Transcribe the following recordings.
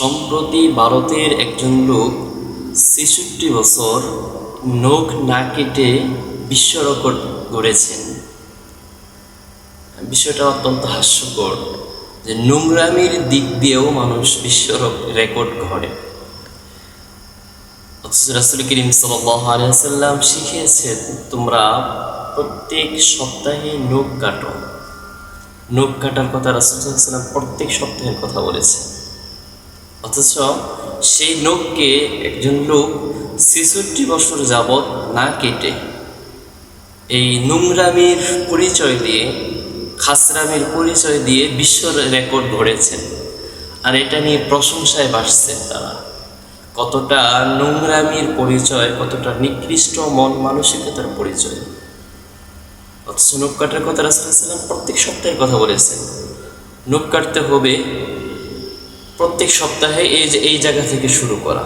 সম্প্রতি ভারতের একজন লোক ৬৬ বছর নখ না কেটে বিশ্ব রেকর্ড গড়েছেন। বিষয়টা অত্যন্ত হাস্যকর যে নোংরামির দিক দিয়েও মানুষ বিশ্ব রেকর্ড গড়ে। অথচ রাসূল করিম সাল্লাল্লাহু আলাইহি ওয়াসাল্লাম শিখিয়েছেন, তোমরা প্রত্যেক সপ্তাহে নখ কাটো। নখ কাটার কথা রাসূল সাল্লাল্লাহু আলাইহি ওয়াসাল্লাম প্রত্যেক সপ্তাহের কথা বলেছেন। অথচ সেই নখকে একজন লোক ৬৬ বছর যাবৎ না কেটে এই নোংরামির পরিচয় দিয়ে, খাসরামির পরিচয় দিয়ে বিশ্ব রেকর্ড গড়েছেন। আর এটা নিয়ে প্রশংসায় ভাসছেন তারা। কতটা নোংরামির পরিচয়, কতটা নিকৃষ্ট মন মানসিকতার পরিচয়। অথচ নখ কাটার কথা রাসূল সাল্লাল্লাহু আলাইহি ওয়াসাল্লাম প্রত্যেক সপ্তাহের কথা বলেছেন। নখ কাটতে হবে প্রত্যেক সপ্তাহে এই জায়গা থেকে শুরু করা।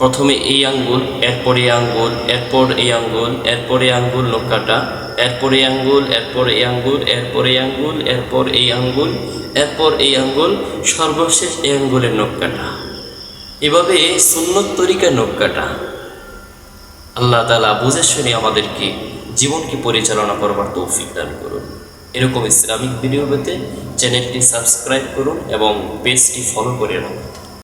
প্রথমে এই আঙ্গুল, এরপর এই আঙ্গুল, এরপর এই আঙ্গুল, এরপর এই আঙ্গুল নখ কাটা, এরপর এই আঙ্গুল, এরপর এই আঙ্গুল, এরপর এই আঙ্গুল, এরপর এই আঙ্গুল, এরপর এই আঙ্গুল, সর্বশেষ এই আঙ্গুলের নখ কাটা। এভাবে সুন্নত তরিকায় নখ কাটা। আল্লাহ তাআলা বুঝে শুনে আমাদেরকে জীবনকে পরিচালনা করবার তৌফিক দান করুন। এরকম ইসলামিক ভিডিও পেতে চ্যানেলটি সাবস্ক্রাইব করুন এবং পেজটি ফলো করে রাখুন।